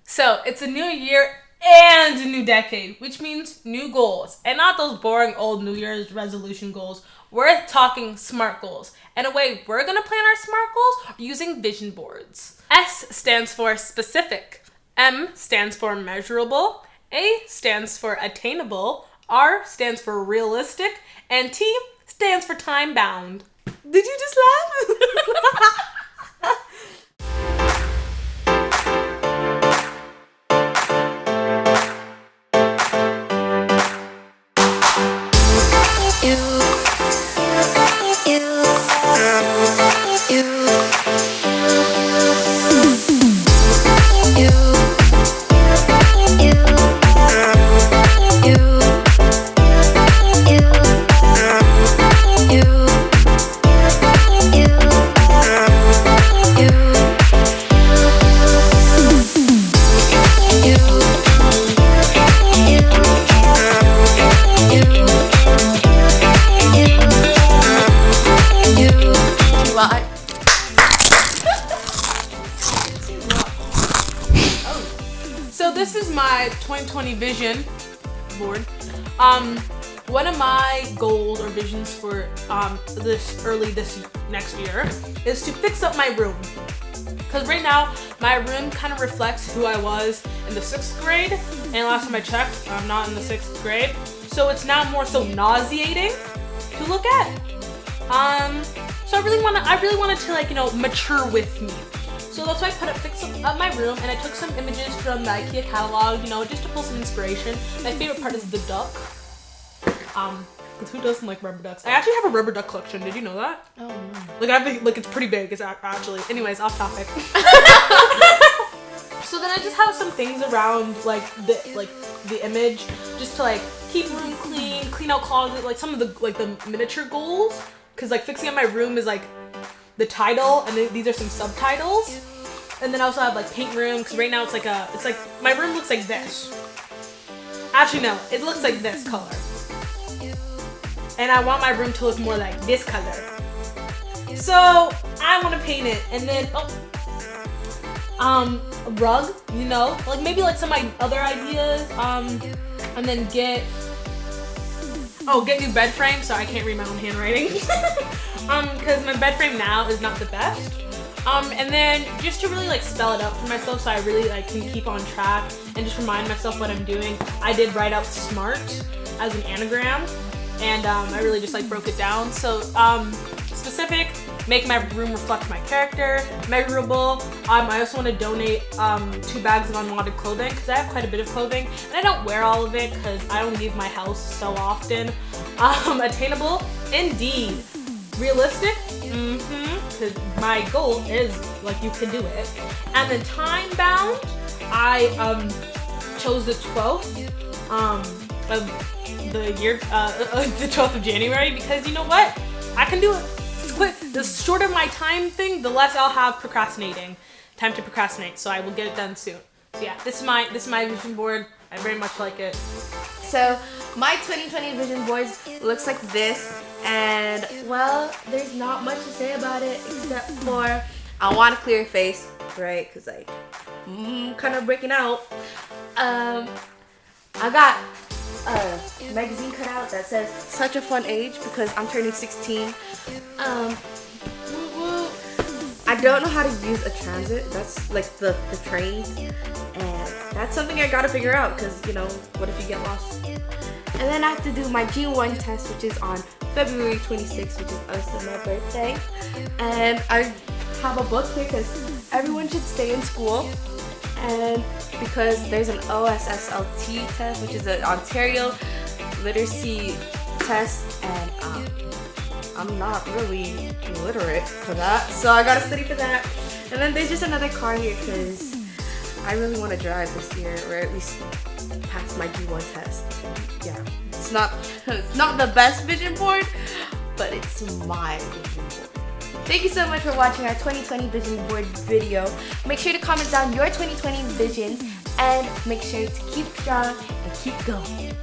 So it's a new year and a new decade, which means new goals. And not those boring old New Year's resolution goals. We're talking SMART goals. And a way we're going to plan our SMART goals using vision boards. S stands for specific. M stands for measurable. A stands for attainable. R stands for realistic. And T stands for time bound. Did you just laugh? So this is my 2020 vision board. One of my goals or visions for this next year is to fix up my room. Because right now, my room kind of reflects who I was in the 6th grade. And last time I checked, I'm not in the 6th grade. So it's now more so nauseating to look at. So I really wanted to mature with me. So that's why I put a fix up my room, and I took some images from the IKEA catalog, just to pull some inspiration. My favorite part is the duck. Because who doesn't like rubber ducks? I actually have a rubber duck collection. Did you know that? Oh no. It's pretty big. It's actually. Anyways, off topic. So then I just have some things around the image, just to keep room clean out closet, some of the miniature goals. Because fixing up my room is the title, and then these are some subtitles. And then I also have paint room, because right now it's my room looks like this. Actually no, it looks like this color. And I want my room to look more like this color. So I want to paint it, and then a rug, maybe some other ideas. And then get new bed frame, so I can't read my own handwriting. Because my bed frame now is not the best. And then just to really spell it out for myself, so I really can keep on track and just remind myself what I'm doing. I did write out SMART as an anagram, and I really just broke it down. So specific, make my room reflect my character. Measurable, I also want to donate 2 bags of unwanted clothing, because I have quite a bit of clothing and I don't wear all of it because I don't leave my house so often. Attainable, indeed. Realistic, because my goal is you can do it. And then time bound, I chose the 12th of the year, the 12th of January, because you know what? I can do it. The shorter my time thing, the less I'll have time to procrastinate. So I will get it done soon. So yeah, this is my vision board. I very much like it. So my 2020 vision board looks like this, and well, there's not much to say about it except for I want a clear face, right? Because kind of breaking out. I got a magazine cutout that says "Such a Fun Age" because I'm turning 16. I don't know how to use a transit. That's the train, and that's something I gotta figure out because what if you get lost? And then I have to do my G1 test, which is on February 26th, which is also my birthday. And I have a book here because everyone should stay in school, and because there's an OSSLT test, which is an Ontario literacy test, and I'm not really literate for that, so I gotta study for that. And then there's just another car here because I really want to drive this year, or at least pass my G1 test. Yeah, it's not the best vision board, but it's my vision board. Thank you so much for watching our 2020 vision board video. Make sure to comment down your 2020 visions, and make sure to keep strong and keep going.